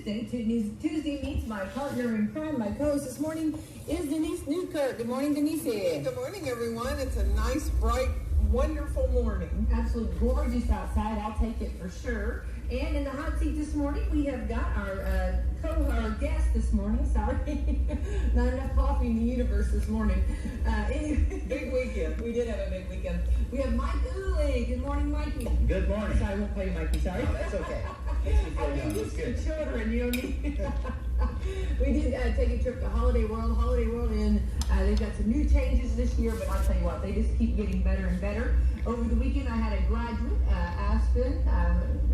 Tuesday. Tuesday meets my partner in crime, my co-host this morning is Denise Newkirk. Good morning, Denise. Good morning, everyone. It's a nice, bright, wonderful morning. Absolutely gorgeous outside. I'll take it for sure. And in the hot seat this morning, we have got our guest this morning. Sorry, not enough coffee in the universe this morning. Anyway, Big weekend. we did have a big weekend. We have Mike Ooley. Good morning, Mikey. Good morning. Sorry, I won't call you Mikey. Sorry. No, that's okay. I mean, just the children, you know what I mean? We did take a trip to Holiday World. And they've got some new changes this year, but I'll tell you what, they just keep getting better and better. Over the weekend, I had a graduate, Aspen,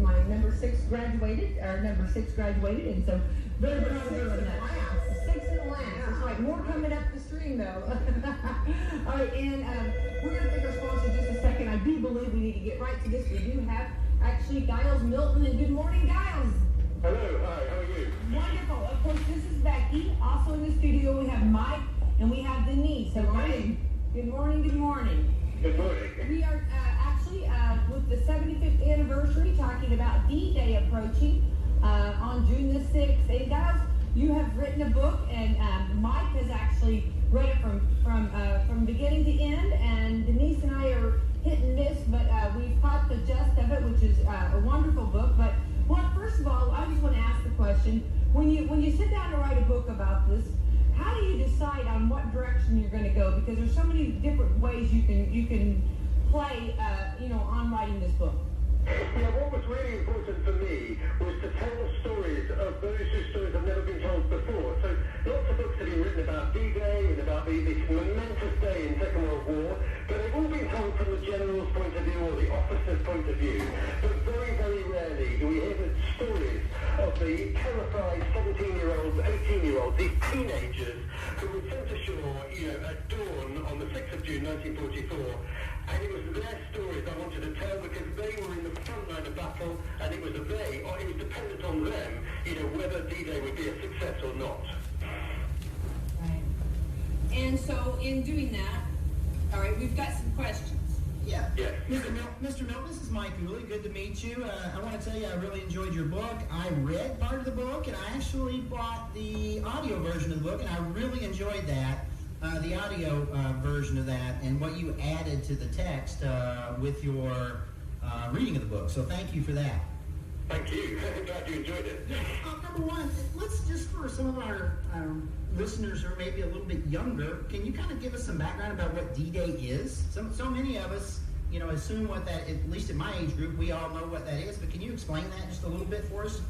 my number 6 graduated, and so very proud of her on that. 6 in the last. That's right. More coming up the stream, though. All right, and we're going to thank our sponsor in just a second. I do believe we need to get right to this. We do have actually Giles Milton, and good morning, Giles. Hello, hi, how are you? Wonderful. Of course, this is Becky. Also in the studio, we have Mike and we have Denise. Good morning. Good morning. Good morning. Good morning. We are actually with the 75th anniversary talking about D-Day approaching on June the 6th. And guys, you have written a book, and Mike has actually read it from beginning to end. And Denise and I are hit and miss, but we've caught the gist of it, which is a wonderful book. But well, first of all, I just want to ask the question: when you sit down to write a book about this, how do you decide on what direction you're going to go? Because there's so many different ways you can play, on writing this book. Yeah, what was really important for me was to tell the stories of those whose stories have never been told before. So lots of books have been written about D-Day and about this momentous day in Second World War, but they've all been told from the general's point of view or the officer's point of view. But very, very rarely do we hear the stories of the terrified 17-year-olds, 18-year-olds, these teenagers who were sent ashore, at dawn on the 6th of June 1944. And it was their stories I wanted to tell because they were in the front line of battle, and it was dependent on them, whether D-Day would be a success or not. Right. And so in doing that, all right, we've got some questions. Yeah. Yes. Mr. Milton, this is Mike Ooley. Good to meet you. I want to tell you I really enjoyed your book. I read part of the book, and I actually bought the audio version of the book, and I really enjoyed that. The audio version of that and what you added to the text with your reading of the book. So thank you for that. Thank you. I'm glad you enjoyed it. Number one, let's just for some of our listeners who are maybe a little bit younger, can you kind of give us some background about what D-Day is? So many of us, assume what that, at least in my age group, we all know what that is. But can you explain that just a little bit for us?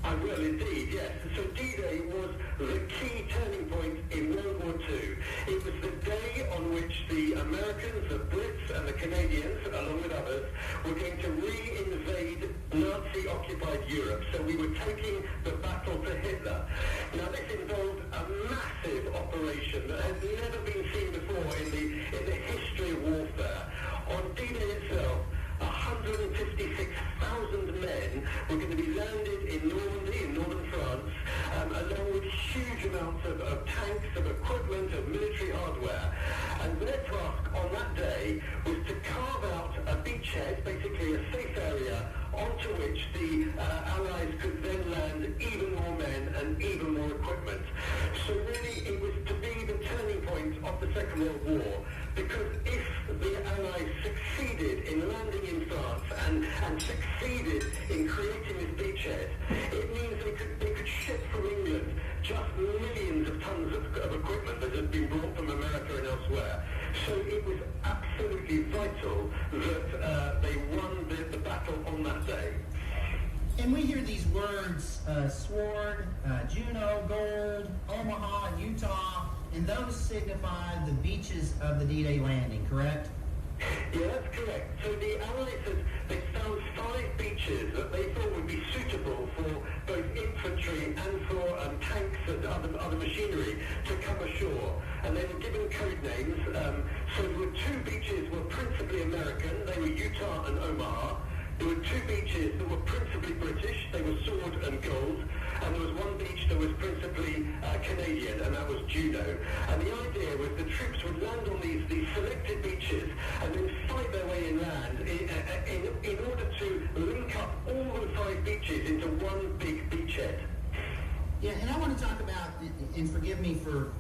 I will indeed, yes. So D-Day was the key turning point in World War II. It was the day on which the Americans, the Brits and the Canadians, along with others, were going to re-invade Nazi-occupied Europe. So we were taking the battle to Hitler. Now this involved a massive operation that has never been seen before in the history of warfare. On D-Day itself, 156,000 men were going to be landed in Normandy, in northern France, along with huge amounts of tanks, of equipment, of military hardware. And their task on that day was to carve out a beachhead, basically a safe area, onto which the Allies could then land even more men and even more equipment. So really it was to be the turning point of the Second World War, because if the Allies succeeded in landing in France and succeeded in creating this beachhead, it means they could ship from England just millions of tons of equipment that had been brought from America and elsewhere. So it was absolutely vital that they won the battle on that day. And we hear these words, Sword, Juno, Gold, Omaha, and Utah, and those signify the beaches of the D-Day landing, correct? Yeah, that's correct. So the Allies they found 5 beaches that they thought would be suitable for both infantry and for tanks and other machinery to come ashore. And they were given code names. So there were 2 beaches were principally American. They were Utah and Omaha. There were 2 beaches that were principally British. They were Sword and Gold. And there was 1 beach that was principally Canadian, and that was Juno. And the idea was the troops would land on these selected beaches and then fight their way inland in order to link up all the 5 beaches into one big beachhead. Yeah, and I want to talk about, and forgive me for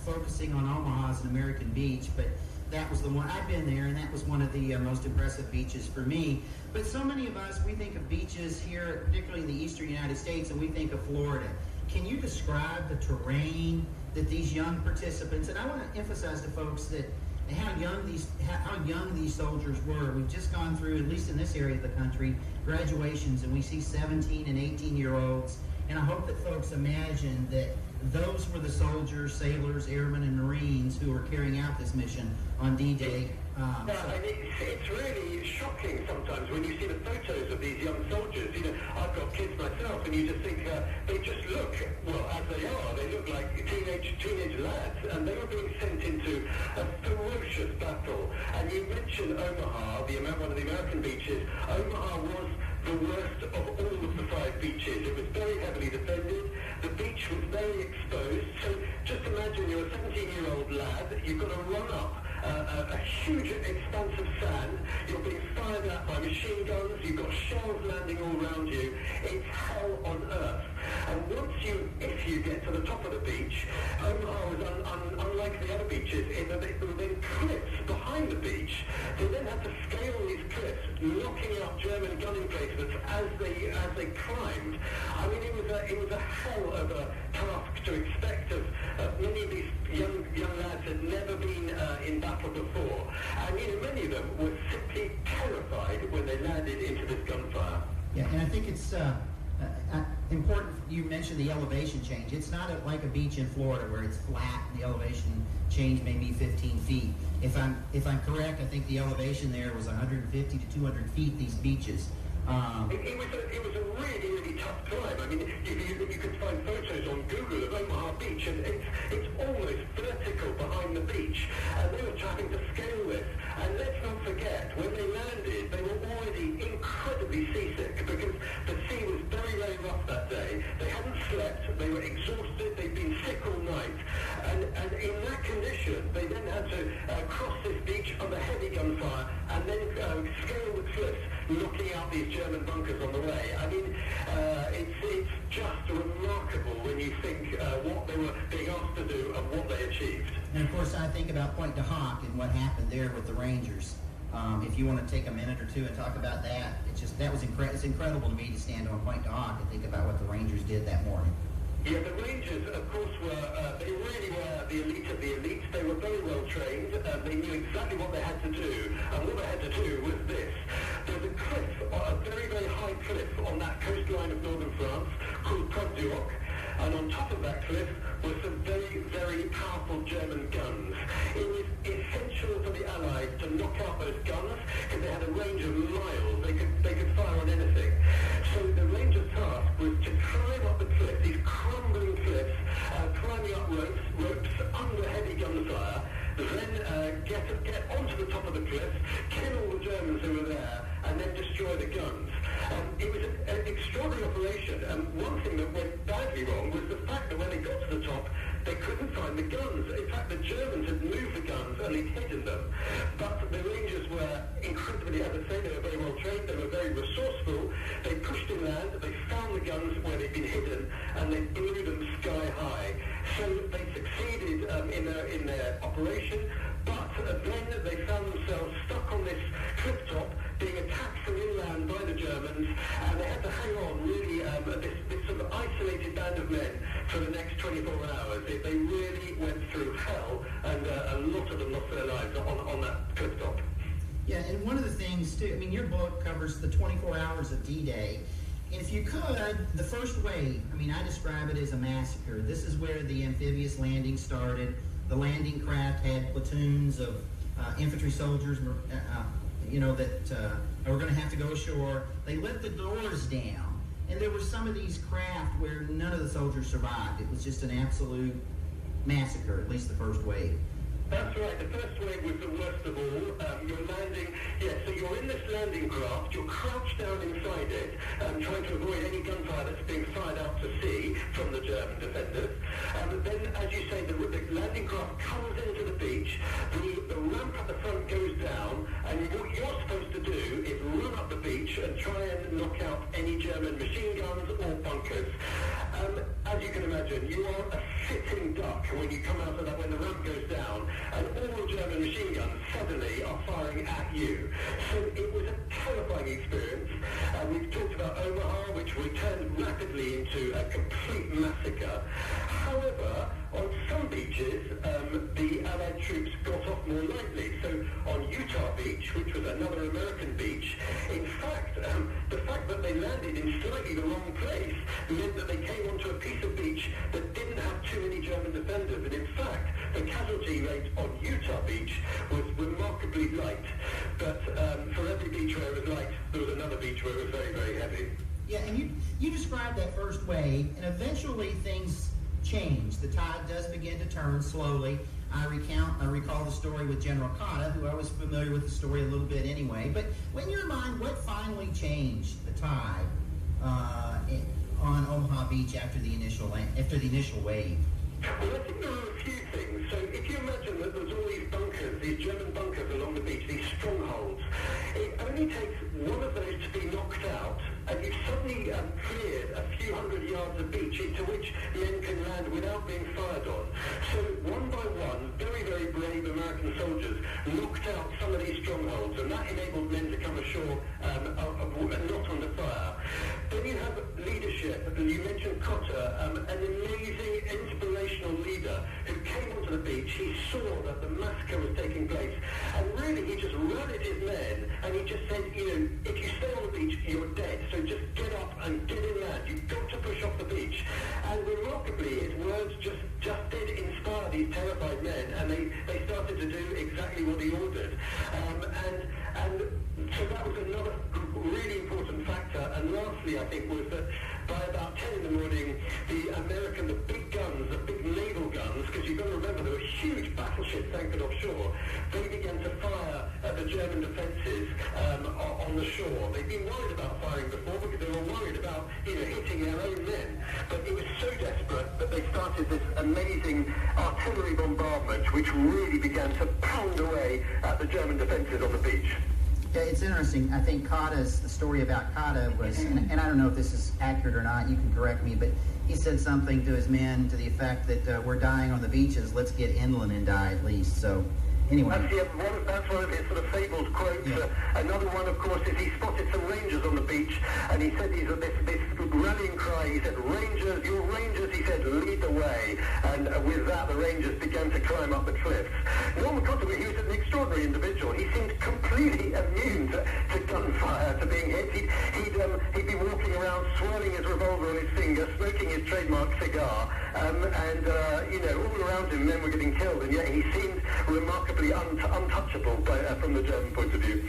focusing on Omaha as an American beach, but that was the one, I've been there, and that was one of the most impressive beaches for me. But so many of us, we think of beaches here, particularly in the eastern United States, and we think of Florida. Can you describe the terrain that these young participants, and I want to emphasize to folks that how young these soldiers were. We've just gone through, at least in this area of the country, graduations, and we see 17 and 18-year-olds. And I hope that folks imagine that those were the soldiers, sailors, airmen, and Marines who were carrying out this mission on D-Day. It's really shocking sometimes when you see the photos of these young soldiers. You know, I've got kids myself, and you just think they just look, well, as they are, they look like teenage lads, and they were being sent into a ferocious battle. And you mentioned Omaha, one of the American beaches. Omaha was the worst of all of the 5 beaches. It was very heavily defended. The beach was very exposed. So just imagine you're a 17-year-old lad. You've got to run up a huge expanse of sand. You're being fired at by machine guns. You've got shells landing all around you. It's hell on earth. And if you get to the top of the beach, Omaha was unlike the other beaches in that there were then cliffs behind the beach. They then had to scale these cliffs, knocking out German gun emplacements as they climbed. I mean, it was a hell of a task to expect of many of these young lads had never been in battle before. And many of them were simply terrified when they landed into this gunfire. Yeah, and I think it's important. You mentioned the elevation change. It's not like a beach in Florida where it's flat and the elevation change may be 15 feet. If I'm correct, I think the elevation there was 150 to 200 feet. These beaches. It was a really, really tough climb. I mean, you can find photos on Google of Omaha Beach, and it's almost vertical behind the beach, and they were trying to scale this. And let's not forget, when they landed, they were already incredibly seasick because the sea was very, very rough that day. They hadn't slept, they were exhausted, they'd been sick all night, and in that condition, they then had to cross this beach under heavy gunfire and then scale the cliffs, knocking out these German bunkers on the way. I mean, it's just remarkable when you think what they were being asked to do and what they achieved. And of course, I think about Point de Hoc and what happened there with the Rangers. If you want to take a minute or two and talk about that, it's incredible to me to stand on Point de Hoc and think about what the Rangers did that morning. Yeah, the Rangers, of course, they really were the elite of the elites. They were very well trained. They knew exactly what they had to do. And what they had to do was this. There's a cliff, a very, very high cliff on that coastline of northern France called Côte d'Or. And on top of that cliff were some very, very powerful German guns. It was essential for the Allies to knock out those guns because they had a range of miles. They could fire on anything. So the Rangers' task was to climb up the cliff, these crumbling cliffs, climbing up ropes under heavy gunfire, then get onto the top of the cliff, kill all the Germans who were there, and then destroy the guns. It was an extraordinary operation, and one thing that went badly wrong was the fact that when they got to the top, they couldn't find the guns. In fact, the Germans had moved the guns and they'd hidden them. But the Rangers were incredibly, as I say, they were very well trained, they were very resourceful. They pushed inland, they found the guns where they'd been hidden, and they blew them sky high. So they succeeded in their operation, but then they found themselves stuck on this cliff top, being attacked from inland by the Germans, and they had to hang on really, this sort of isolated band of men for the next 24 hours. They really went through hell, and a lot of them lost their lives on that cliff top. Yeah, and one of the things, too, I mean, your book covers the 24 hours of D-Day. And if you could, the first wave, I mean, I describe it as a massacre. This is where the amphibious landing started. The landing craft had platoons of infantry soldiers, that were going to have to go ashore. They let the doors down. And there were some of these craft where none of the soldiers survived. It was just an absolute massacre, at least the first wave. That's right. The first wave was the worst of all. You're landing, so you're in this landing craft, you're crouched down inside it, trying to avoid any gunfire that's being fired out to sea from the German defenders. And then, as you say, the landing craft comes into the beach, the ramp at the front goes down, and what you're supposed to do is run up the beach and try and knock out any German machine guns or bunkers. As you can imagine, you are a sitting duck when you come out of that, when the ramp goes down, and all German machine guns suddenly are firing at you. So it was a terrifying experience. We've talked about Omaha, which returned rapidly into a complete massacre. However, on some beaches, the Allied troops got off more lightly. So on Utah Beach, which was another American beach, in fact, the fact that they landed in slightly the wrong place meant that they came onto a piece of beach that didn't have too many German defenders. And in fact, the casualty rate on Utah Beach was remarkably light. But for every beach where it was light, there was another beach where it was very, very heavy. Yeah, and you described that first wave, and eventually things change. The tide does begin to turn slowly. I recall the story with General Cotta, who I was familiar with the story a little bit anyway. But in your mind, what finally changed the tide on Omaha Beach after the initial wave? Well, I think there are a few things. So if you imagine that there's all these bunkers, these German bunkers along the beach, these strongholds, it only takes one of those to be knocked out, and you've suddenly cleared a few hundred yards of beach into which men can land without being fired on. So one by one, very, very brave American soldiers knocked out some of these strongholds, and that enabled men to come ashore not under fire. Then you have leadership. You mentioned Cotter, an amazing, inspirational leader who came onto the beach. He saw that the massacre was taking place, and really he just rallied his men, and he just said, if you stay on the beach, you're dead, so just get up and get inland. You've got to push off the beach. And remarkably, his words just did inspire these terrified men, and they started to do exactly what he ordered. And so that was another really important factor. And lastly, I think, was that by about 10 in the morning, the big guns, the big naval guns, because you've got to remember there were huge battleships anchored offshore, they began to fire at the German defences on the shore. They'd been worried about firing before because they were worried about hitting their own men. But it was so desperate that they started this amazing artillery bombardment, which really began to pound away at the German defences on the beach. Yeah, it's interesting. I think the story about Cotta was, and I don't know if this is accurate or not, you can correct me, but he said something to his men to the effect that we're dying on the beaches, let's get inland and die at least. So, anyway. That's one of his sort of fabled quotes. Yeah. Another one, of course, is he spotted some rangers on the beach, and he said this rallying cry, he said, "Rangers, you're rangers," he said, "lead the way." And with that, the rangers began to climb up the cliffs. Norman Cotter, he was an extraordinary individual. He seemed completely immune to gunfire, to being hit. He'd be walking around, swirling his revolver on his finger, smoking his trademark cigar, and all around him men were getting killed, and yet he seemed remarkably untouchable from the German point of view.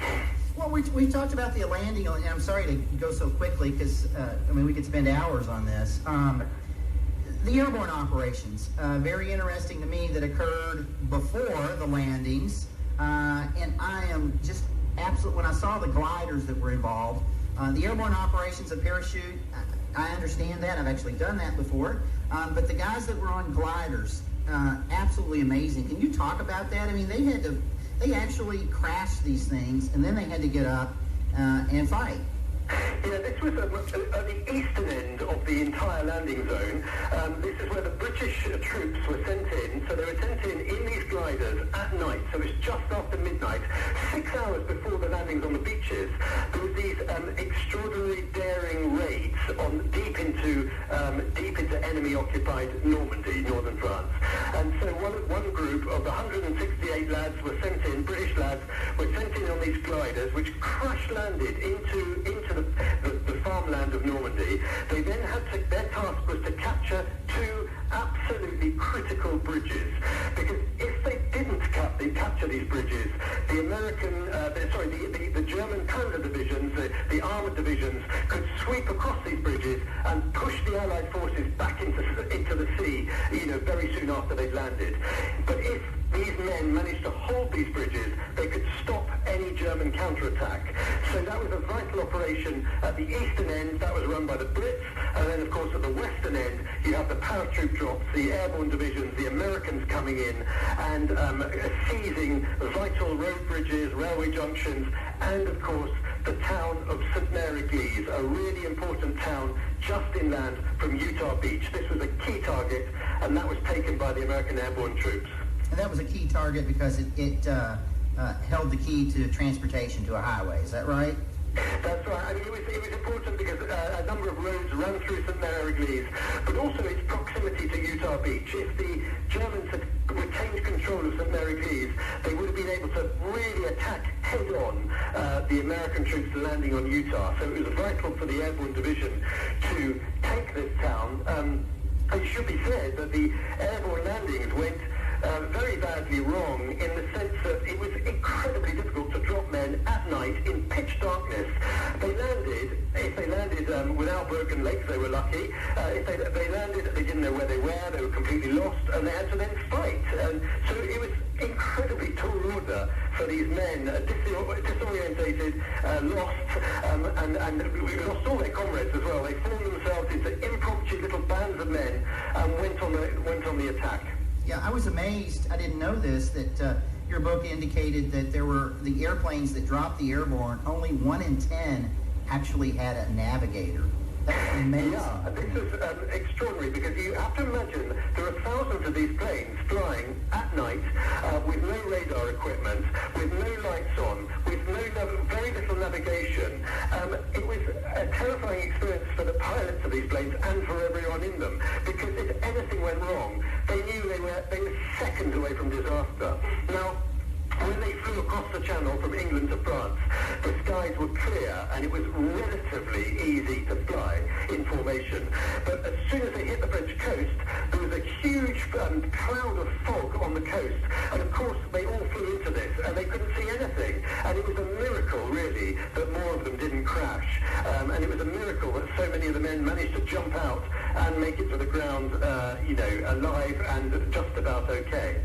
Well, we talked about the landing, and I'm sorry to go so quickly because, we could spend hours on this. The airborne operations, very interesting to me, that occurred before the landings, and I am just absolute. When I saw the gliders that were involved, the airborne operations of parachute, I understand that. I've actually done that before, but the guys that were on gliders, absolutely amazing. Can you talk about that? I mean, they actually crashed these things, and then they had to get up and fight. Yeah, this was at the eastern end of the entire landing zone. This is where the British troops were sent in. So they were sent in these gliders at night. So it's just after midnight, 6 hours before the landings on the beaches. There was these extraordinary daring raids deep into enemy-occupied Normandy, northern France. And so one group of 168 lads were sent in, British lads, were sent in on these gliders, which crash-landed into the farmland of Normandy. They then their task was to capture two absolutely critical bridges, because if they didn't capture these bridges, the German panzer divisions, the armored divisions, could sweep across these bridges and push the Allied forces back into the sea, very soon after they'd landed. But if these men managed to hold these bridges, they could stop any German counterattack. So that was a vital operation at the eastern end. That was run by the Brits. And then, of course, at the western end, you have the paratroop drops, the airborne divisions, the Americans coming in and seizing vital road bridges, railway junctions, and, of course, the town of St. Mary-Glees, a really important town just inland from Utah Beach. This was a key target, and that was taken by the American airborne troops. And that was a key target because it held the key to transportation to a highway. Is that right? That's right. I mean, it was important because a number of roads ran through St. Mary, but also its proximity to Utah Beach. If the Germans had retained control of St. Mary, they would have been able to really attack head-on the American troops landing on Utah. So it was vital for the Airborne Division to take this town. It should be said that the airborne landings went very badly wrong in the sense that it was incredibly difficult to drop men at night in pitch darkness. If they landed without broken legs, they were lucky. If they landed, they didn't know where they were completely lost, and they had to then fight. So it was incredibly tall order for these men, disorientated, lost, and we lost all their comrades as well. They formed themselves into impromptu little bands of men and went on the attack. Yeah, I was amazed. I didn't know this, that your book indicated that there were the airplanes that dropped the airborne, only 1 in 10 actually had a navigator. That's amazing. Yeah, this is extraordinary because you have to imagine there are thousands of these planes flying at night with no radar equipment, with no lights on, with very little navigation. It was a terrifying experience for the pilots of these planes and for everyone in them because if anything went wrong, they knew they were seconds away from disaster. Now, when they flew across the channel from England to France, the skies were clear and it was relatively easy to fly in formation. But as soon as they hit the French coast, there was a huge cloud of fog on the coast. And of course, they all flew into this and they couldn't see anything. And it was a miracle, really, that more of them didn't crash. And it was a miracle that so many of the men managed to jump out and make it to the ground, alive and just about okay.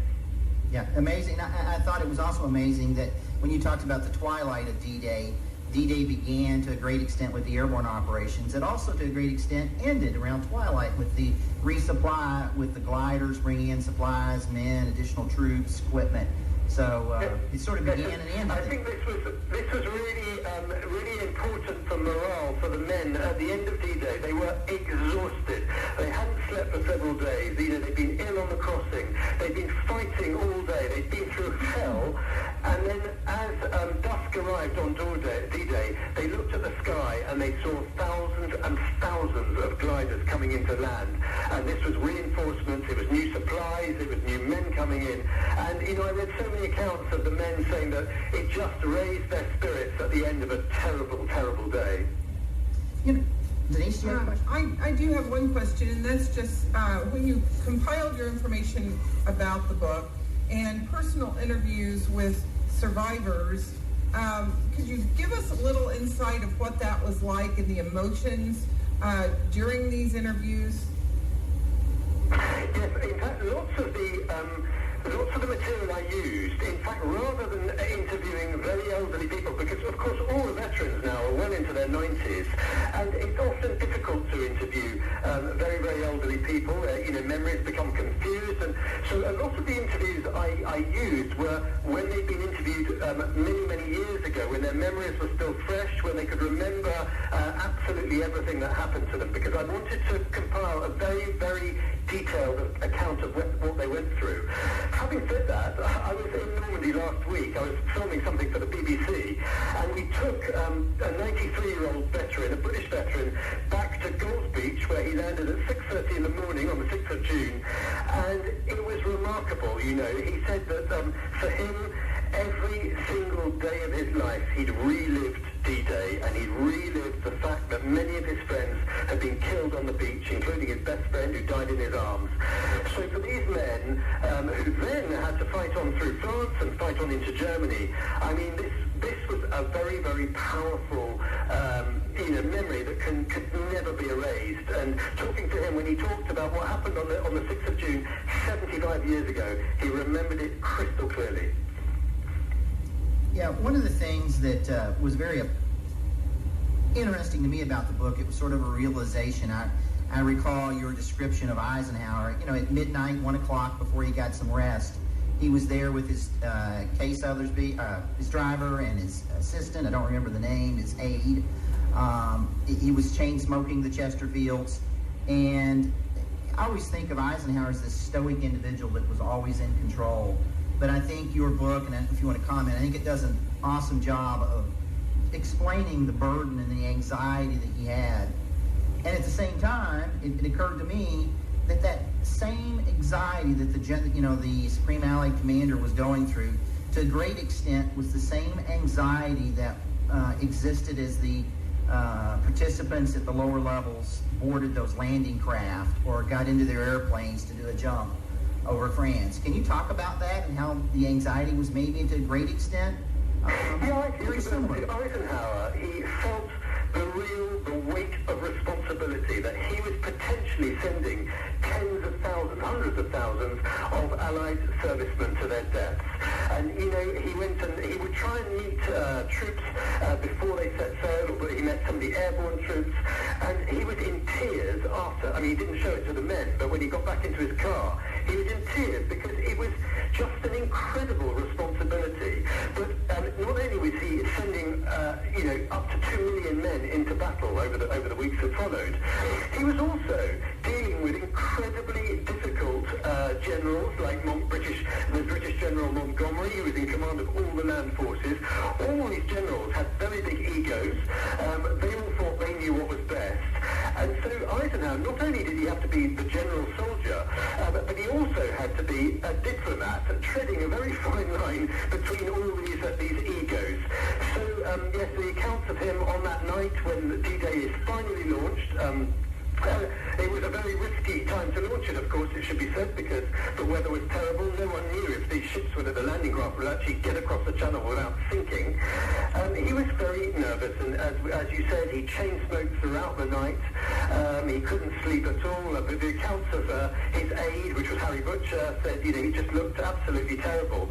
Yeah, amazing. I thought it was also amazing that when you talked about the twilight of D-Day, D-Day began to a great extent with the airborne operations. It also to a great extent ended around twilight with the resupply, with the gliders bringing in supplies, men, additional troops, equipment. So it sort of began and ended. I think this was really important for morale for the men at the end of D-Day. They were exhausted. They hadn't slept for several days. They'd been ill on the crossing. They'd been fighting all day. They'd been through hell. And then as dusk arrived on D-Day, they looked at the sky and they saw thousands and thousands of gliders coming into land. And this was reinforcements. It was new supplies. It was new men coming in. And, I read so many accounts of the men saying that it just raised their spirits at the end of a terrible, terrible day. Denise, do you have a question? I do have one question, and that's just when you compiled your information about the book and personal interviews with survivors, could you give us a little insight of what that was like and the emotions during these interviews? Yes, in fact, lots of the material I used, in fact, rather than interviewing very elderly people, because of course all the veterans now are well into their 90s, and it's often difficult to interview very, very elderly people. Memories become confused, and so a lot of the interviews I used were when they'd been interviewed many, many years ago, when their memories were still fresh, when they could remember absolutely everything that happened to them, because I wanted to compile a very, very detailed account of what they went through. Having said that, I was in Normandy last week. I was filming something for the BBC, and we took a 93-year-old veteran, a British veteran, back to Gold Beach, where he landed at 6:30 in the morning on the 6th of June, and it was remarkable. He said that for him, every single day of his life, he'd relived D-Day, and he'd relived the fact that many of his friends had been killed on the beach, including his best friend who died in his arms. So for these men, who then had to fight on through France and fight on into Germany, I mean, this was a very, very powerful memory that could never be erased. And talking to him when he talked about what happened on the 6th of June 75 years ago, he remembered it crystal clearly. Yeah, one of the things that was very interesting to me about the book, it was sort of a realization. I recall your description of Eisenhower, at midnight, 1 o'clock, before he got some rest. He was there with his Case Othersby, his driver and his assistant, I don't remember the name, his aide. He was chain smoking the Chesterfields. And I always think of Eisenhower as this stoic individual that was always in control. But I think your book, and if you want to comment, I think it does an awesome job of explaining the burden and the anxiety that he had. And at the same time, it occurred to me that same anxiety that the Supreme Allied Commander was going through, to a great extent, was the same anxiety that existed as the participants at the lower levels boarded those landing craft or got into their airplanes to do a jump over France. Can you talk about that and how the anxiety was maybe to a great extent very similar? Eisenhower, he felt the weight of responsibility that he was potentially sending tens of thousands, hundreds of thousands of Allied servicemen to their deaths. And, he went and he would try and meet troops before they set sail, or he met some of the airborne troops, and he was in tears after. He didn't show it to the men, but when he got back into his car, he was in tears because it was just an incredible responsibility. But not only was he sending, up to 2 million men into battle over the weeks that followed, he was also dealing with incredibly difficult generals like the British General Montgomery, who was in command of all the land forces. All these generals had very big egos. They all thought they knew what was best. And so Eisenhower, not only did he have to be the general soldier, but he also had to be a diplomat, treading a very fine line between all these egos. So, yes, the accounts of him on that night when D-Day is finally launched, it was a very risky time to launch it, of course, it should be said, because the weather was terrible. No one knew if these ships were at the landing craft would actually get across the channel without sinking. He was very nervous, and as you said, he chain smoked throughout the night. He couldn't sleep at all. The accounts of his aide, which was Harry Butcher, said he just looked absolutely terrible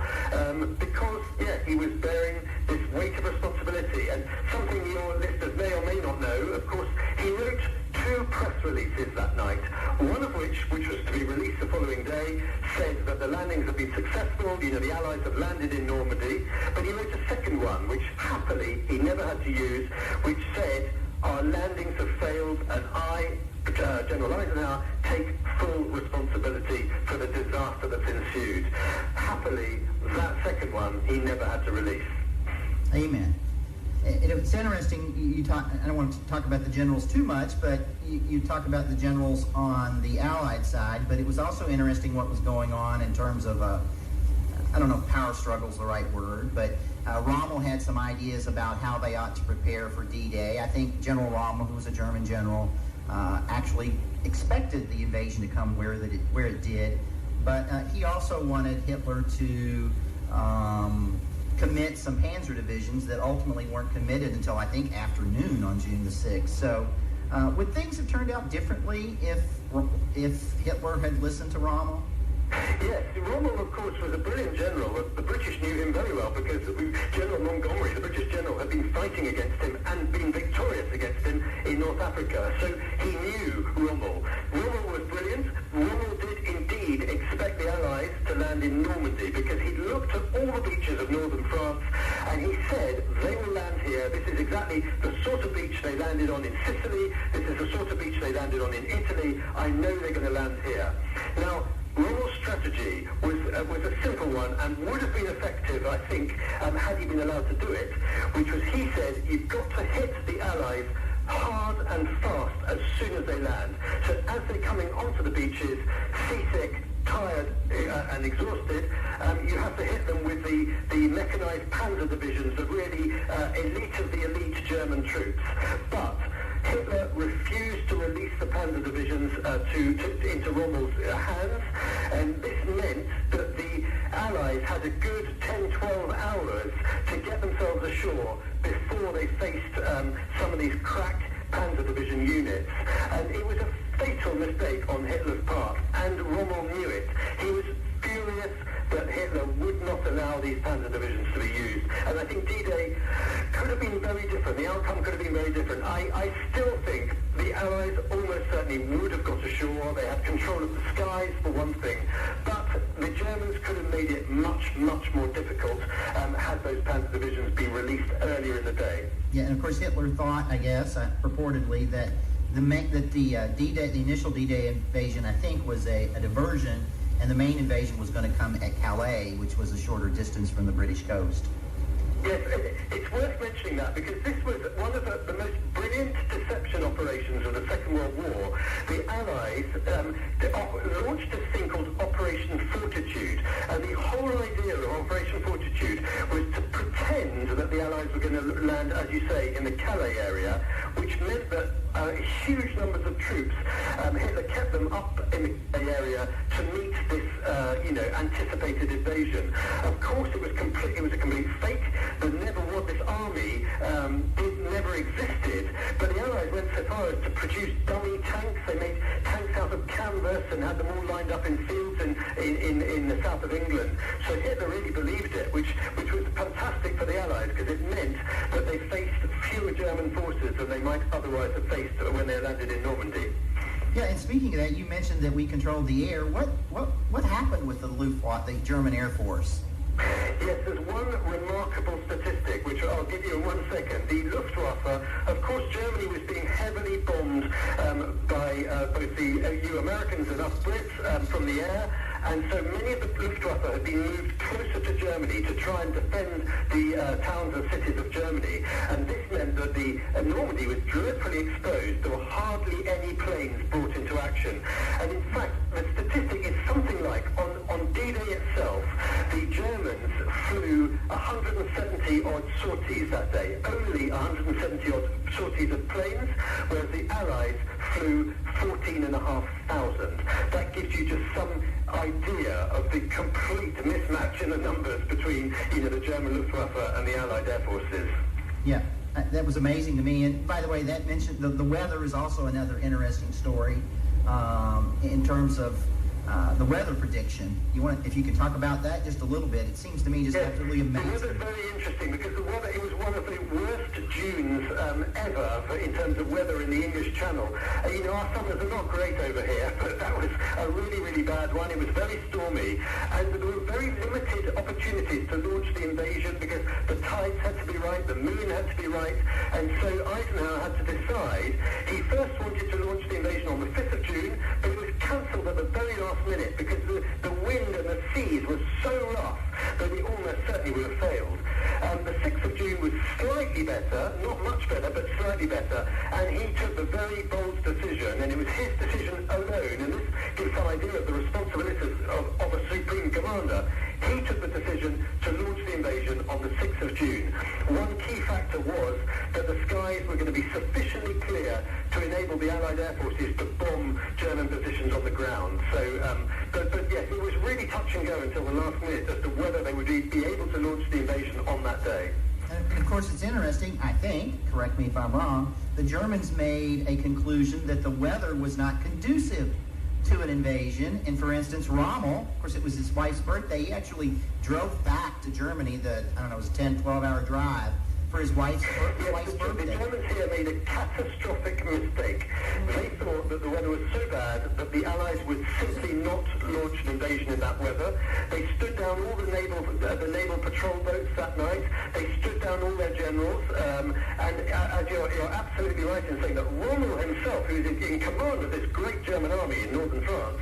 because, he was bearing this weight of responsibility. And something your listeners may or may not know, of course, he wrote 2 press releases that night, one of which was to be released the following day, said that the landings have been successful, the Allies have landed in Normandy, but he wrote a second one, which happily he never had to use, which said, our landings have failed, and I, General Eisenhower, take full responsibility for the disaster that's ensued. Happily, that second one he never had to release. Amen. It's interesting, you talk, I don't want to talk about the generals too much, but you talk about the generals on the Allied side, but it was also interesting what was going on in terms of, I don't know if power struggle is the right word, but Rommel had some ideas about how they ought to prepare for D-Day. I think General Rommel, who was a German general, actually expected the invasion to come where it did, but he also wanted Hitler to commit some panzer divisions that ultimately weren't committed until, I think, afternoon on June the 6th. So would things have turned out differently if Hitler had listened to Rommel? Yes, Rommel, of course, was a brilliant general. The British knew him very well because General Montgomery, the British general, had been fighting against him and been victorious against him in North Africa. So he knew Rommel. Rommel was brilliant. Rommel did indeed expect the Allies to land in Normandy because he'd looked at all the beaches of northern France and he said, they will land here. This is exactly the sort of beach they landed on in Sicily. This is the sort of beach they landed on in Italy. I know they're going to land here. Now, Rommel's strategy was a simple one and would have been effective, I think, had he been allowed to do it, which was he said, you've got to hit the Allies hard and fast as soon as they land. So as they're coming onto the beaches, seasick, tired and exhausted, you have to hit them with the mechanized panzer divisions, the really elite of the elite German troops. But Hitler refused to release the panzer divisions into Rommel's hands, and this meant that the Allies had a good 10-12 hours to get themselves ashore before they faced some of these crack panzer division units. And it was a fatal mistake on Hitler's part, and Rommel knew it. He was furious that Hitler would not allow these panzer divisions to be used. And I think D-Day could have been very different. The outcome could have been very different. I still think the Allies almost certainly would have got ashore. They had control of the skies, for one thing. But the Germans could have made it much, much more difficult had those panzer divisions been released earlier in the day. Yeah, and of course Hitler thought, I guess, purportedly, that D-Day, the initial D-Day invasion, I think, was a diversion, and the main invasion was going to come at Calais, which was a shorter distance from the British coast. Yes, it's worth mentioning that because this was one of the most brilliant deception operations of the Second World War. The Allies launched this thing called Operation Fortitude, and the whole idea of Operation Fortitude was to pretend that the Allies were going to land, as you say, in the Calais area, which meant that huge numbers of troops, Hitler kept them up in the Calais area to meet this, anticipated invasion. Of course, it was a complete fake. This army never existed, but the Allies went so far as to produce dummy tanks. They made tanks out of canvas and had them all lined up in fields in the south of England. So Hitler really believed it, which was fantastic for the Allies because it meant that they faced fewer German forces than they might otherwise have faced when they landed in Normandy. Yeah, and speaking of that, you mentioned that we controlled the air. What happened with the Luftwaffe, the German Air Force? Yes, there's one remarkable statistic, which I'll give you in 1 second. The Luftwaffe, of course, Germany was being heavily bombed by both the Americans and us Brits from the air, and so many of the Luftwaffe had been moved closer to Germany to try and defend the towns and cities of Germany, and this meant that the Normandy was dreadfully exposed. There were hardly any planes brought into action, and in fact, the statistic is something like, on D-Day itself, the Germans flew 170-odd sorties that day, only 170-odd sorties of planes, whereas the Allies flew 14,500. That gives you just some idea of the complete mismatch in the numbers between the German Luftwaffe and the Allied air forces. Yeah, that was amazing to me. And by the way, that mentioned the weather is also another interesting story in terms of the weather prediction. If you could talk about that just a little bit? It seems to me just absolutely amazing. The weather's very interesting because the weather, it was one of the worst Junes ever in terms of weather in the English Channel. Our summers are not great over here, but that was a really, really bad one. It was very stormy, and there were very limited opportunities to launch the invasion because the tides had to be right, the moon had to be right, and so Eisenhower had to decide. He first wanted to launch the invasion on the 5th of June, but it was cancelled at the very last minute because the wind and the seas were so rough that it almost certainly would have failed. The 6th of June was slightly better, not much better, but slightly better, and he took the very bold decision, and it was his decision alone, and this gives some idea of the responsibilities of a supreme commander. He took the decision to launch the invasion on the 6th of June. One key factor was that the skies were going to be sufficiently clear to enable the Allied air forces to bomb German positions on the ground. So, but yes, it was really touch and go until the last minute as to whether they would be able to launch the invasion on that day. And of course, it's interesting, I think, correct me if I'm wrong, the Germans made a conclusion that the weather was not conducive to an invasion. And for instance, Rommel, of course it was his wife's birthday, he actually drove back to Germany, it was a 10, 12-hour drive for his wife's birthday. The Germans here made a catastrophic mistake. They thought that the weather was so bad that the Allies would simply not launch an invasion in that weather. They stood down all the naval patrol boats that night. They stood down all their generals. And you're absolutely right in saying that Rommel himself, who's in command of this great German army in northern France,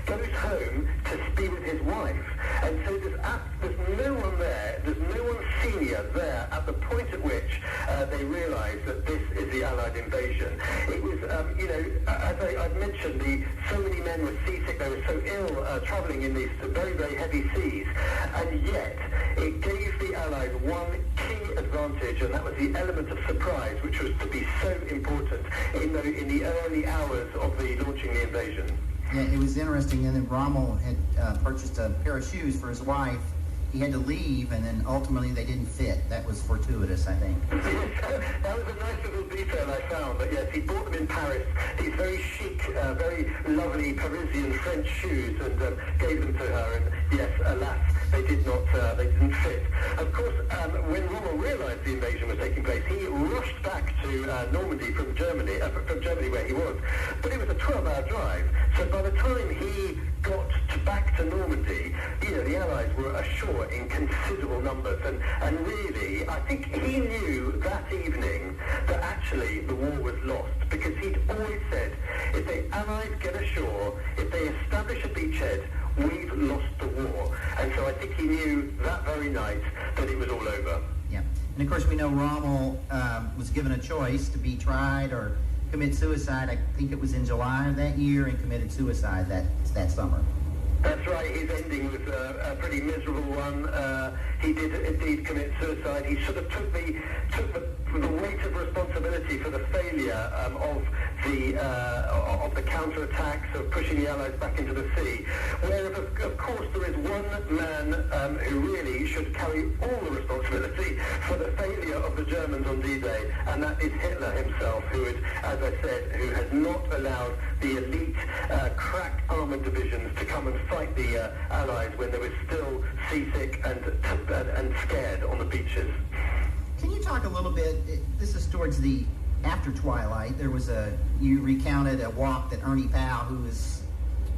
goes home to be with his wife. And so there's no one there, there's no one senior there at the point at which they realised that this is the Allied invasion. It was, as I've mentioned, so many men were seasick, they were so ill travelling in these very, very heavy seas, and yet it gave the Allies one key advantage, and that was the element of surprise, which was to be so important in the early hours of the launching the invasion. Yeah, it was interesting, and then Rommel had purchased a pair of shoes for his wife. He had to leave, and then ultimately they didn't fit. That was fortuitous, I think. That was a nice little detail I found, but yes, he bought them in Paris, these very chic, very lovely Parisian French shoes, and gave them to her, and yes, alas, they didn't fit. Of course, when Rommel realised the invasion was taking place, he rushed back to Normandy from Germany where he was, but it was a 12-hour drive, so by the time he got back back to Normandy, the Allies were ashore in considerable numbers, and really, I think he knew that evening that actually the war was lost, because he'd always said, if the Allies get ashore, if they establish a beachhead, we've lost the war. And so I think he knew that very night that it was all over. Yeah, and of course we know Rommel was given a choice to be tried or commit suicide. I think it was in July of that year, and committed suicide that summer. That's right. His ending was a pretty miserable one. He did indeed commit suicide. He sort of took the weight of responsibility for the failure of the counterattacks, of pushing the Allies back into the sea. Where, of course, there is one man who really should carry all the responsibility for the failure of the Germans on D-Day, and that is Hitler himself, who is, as I said, who has not allowed the elite crack armoured divisions to come and fight the Allies when they were still seasick and scared on the beaches. Can you talk a little bit, this is towards the after twilight, you recounted a walk that Ernie Powell, who is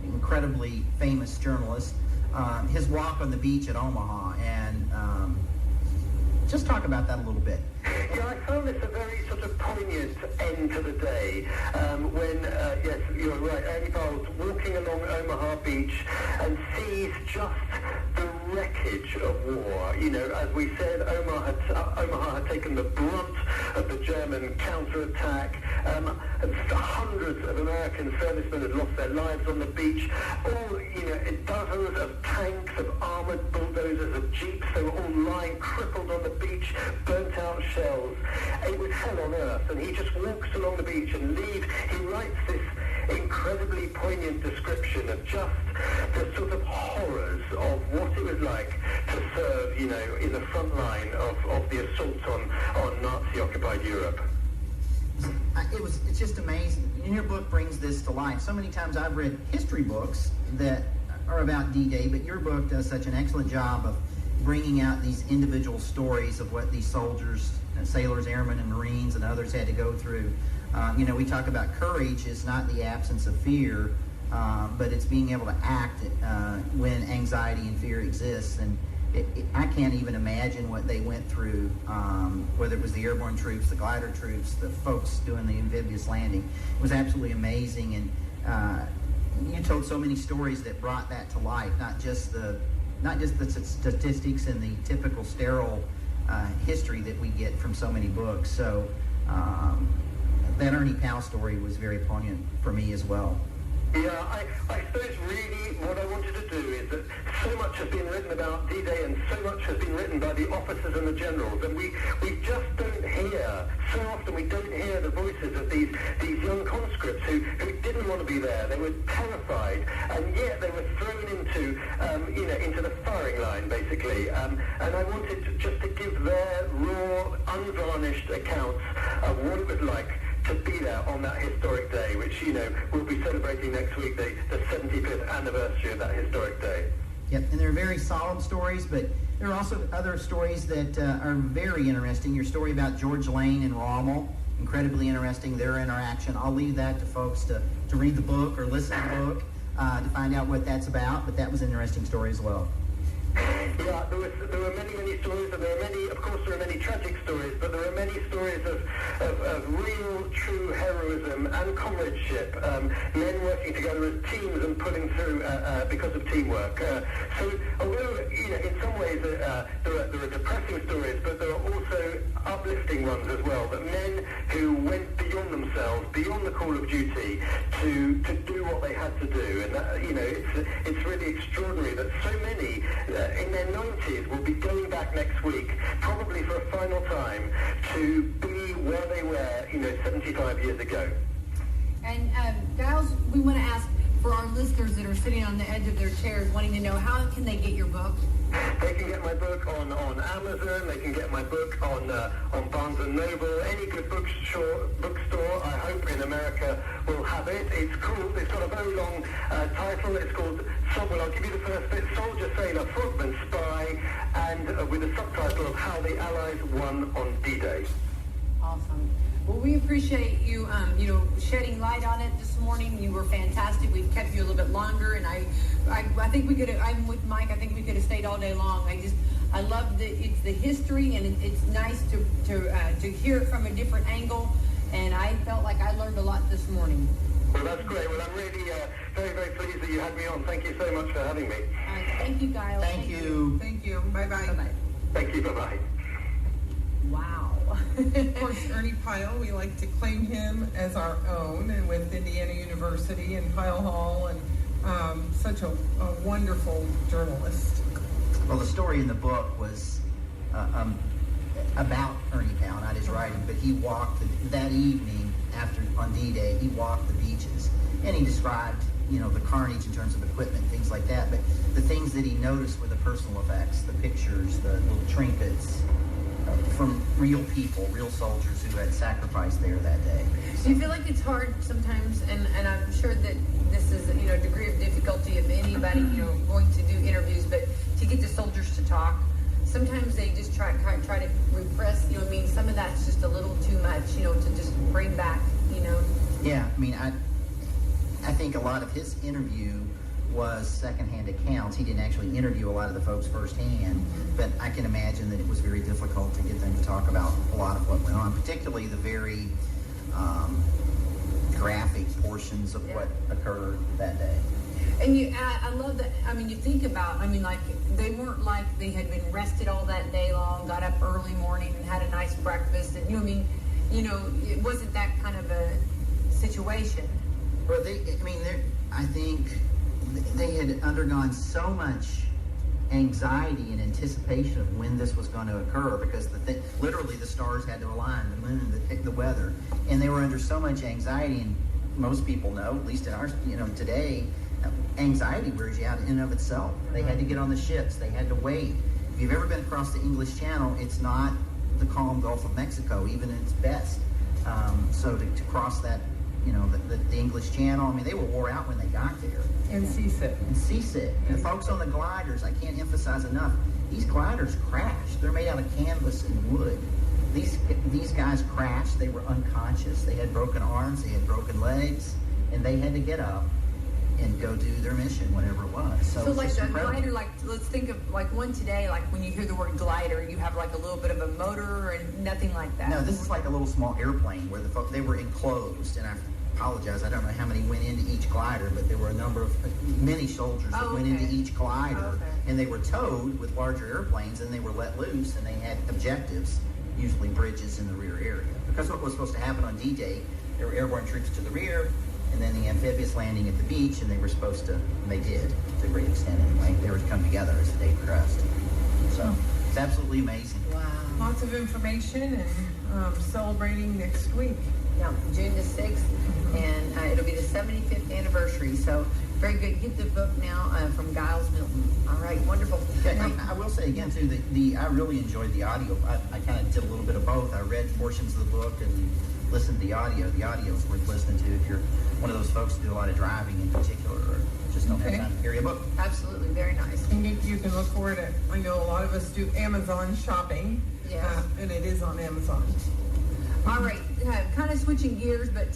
an incredibly famous journalist, his walk on the beach at Omaha, and just talk about that a little bit. Yeah, I found this a very sort of poignant end to the day when, yes, you're right, Ernie Powell's walking along Omaha Beach and sees just the wreckage of war. As we said, Omaha had taken the brunt of the German counterattack. Hundreds of American servicemen had lost their lives on the beach. All, dozens of tanks, of armored bulldozers, of jeeps. They were all lying crippled on the beach, burnt out shells. It was hell on earth, and he just walks along the beach and leaves. He writes this incredibly poignant description of just the sort of horrors of what it was like to serve, in the front line of the assault on Nazi-occupied Europe. It's just amazing. And your book brings this to life. So many times I've read history books that are about D-Day, but your book does such an excellent job of bringing out these individual stories of what these soldiers, sailors, airmen, and Marines, and others had to go through. We talk about courage is not the absence of fear, but it's being able to act when anxiety and fear exists. And I can't even imagine what they went through, whether it was the airborne troops, the glider troops, the folks doing the amphibious landing. It was absolutely amazing, and you told so many stories that brought that to life, not just the statistics and the typical sterile history that we get from so many books. So that Ernie Powell story was very poignant for me as well. Yeah, I suppose really what I wanted to do is that so much has been written about D-Day and so much has been written by the officers and the generals, and we just don't hear, so often we don't hear the voices of these young conscripts who didn't want to be there. They were terrified, and yet they were thrown into the firing line, basically. And I wanted just to give their raw, unvarnished accounts of what it was like to be there on that historic day, which, we'll be celebrating next week, the 75th anniversary of that historic day. Yep, and they're very solemn stories, but there are also other stories that are very interesting. Your story about George Lane and Rommel, incredibly interesting, their interaction. I'll leave that to folks to read the book or listen to the book to find out what that's about, but that was an interesting story as well. Yeah, there were many stories, and there are many tragic stories, but there are many stories of real, true heroism and comradeship, men working together as teams and pulling through because of teamwork. So, although, in some ways there are depressing stories, but there are also uplifting ones as well, that men who went beyond themselves, beyond the call of duty, to do what they had to do. And that, it's really extraordinary that so many in their 90s will be going back next week, probably for a final time, to be where they were, 75 years ago. And Giles, we want to ask for our listeners that are sitting on the edge of their chairs wanting to know, how can they get your book? They can get my book on Amazon. They can get my book on Barnes & Noble. Any good bookstore, I hope, in America will have it. It's got a very long title. It's called, I'll give you the first bit, Soldier, Sailor, Frogman, Spy, and with a subtitle of How the Allies Won on D-Day. Awesome. Well, we appreciate you, shedding light on it this morning. You were fantastic. We've kept you a little bit longer, and I think we could have. I'm with Mike. I think we could have stayed all day long. I love it's the history, and it's nice to hear it from a different angle. And I felt like I learned a lot this morning. Well, that's great. Well, I'm really very, very pleased that you had me on. Thank you so much for having me. All right, thank you, Giles. Thank you. Thank you. Bye-bye. Bye-bye. Thank you. Bye-bye. Wow. Of course, Ernie Pyle, we like to claim him as our own, and with Indiana University and Pyle Hall, and such a wonderful journalist. Well, the story in the book was about Ernie Pyle, not his writing, but he walked that evening on D-Day. He walked the beaches, and he described, the carnage in terms of equipment, things like that. But the things that he noticed were the personal effects, the pictures, the little trinkets from real people, real soldiers who had sacrificed there that day. Do you feel like it's hard sometimes, and I'm sure that this is a degree of difficulty of anybody going to do interviews, but to get the soldiers to talk, sometimes they just try to repress. Some of that's just a little too much. To just bring back. Yeah, I think a lot of his interview was secondhand accounts. He didn't actually interview a lot of the folks firsthand, but I can imagine that it was very difficult to get them to talk about a lot of what went on, particularly the very graphic portions of what occurred that day. And I love that. You think about. Like they weren't like they had been rested all that day long, got up early morning and had a nice breakfast, and it wasn't that kind of a situation. Well, I think they had undergone so much anxiety and anticipation of when this was going to occur, because literally the stars had to align, the moon, the weather, and they were under so much anxiety. And most people know, at least in our, today, anxiety wears you out in and of itself. They had to get on the ships. They had to wait. If you've ever been across the English Channel, it's not the calm Gulf of Mexico, even at its best. So to cross that, the English Channel, they were wore out when they got there. And seasick. And folks on the gliders, I can't emphasize enough, these gliders crashed. They're made out of canvas and wood. These guys crashed. They were unconscious. They had broken arms. They had broken legs. And they had to get up and go do their mission, whatever it was. So like a glider, let's think of like one today, like when you hear the word glider, you have like a little bit of a motor and nothing like that. No, this is like a little small airplane where they were enclosed, and I apologize, I don't know how many went into each glider, but there were many soldiers that went into each glider, and they were towed with larger airplanes, and they were let loose, and they had objectives, usually bridges in the rear area. Because what was supposed to happen on D-Day, there were airborne troops to the rear, and then the amphibious landing at the beach, and they did, to a great extent anyway. They were to come together as the day progressed. So, it's absolutely amazing. Wow. Lots of information, and celebrating next week. Yeah, June the 6th, and it'll be the 75th anniversary. So, very good. Get the book now from Giles Milton. All right, wonderful. Yeah, I will say again, too, that I really enjoyed the audio. I kind of did a little bit of both. I read portions of the book and listened to the audio. The audio is worth listening to if you're one of those folks who do a lot of driving in particular, or just don't have time to carry a book. Absolutely, very nice. And you can look for it at, I know a lot of us do Amazon shopping. Yeah. And it is on Amazon. All right, kind of switching gears, but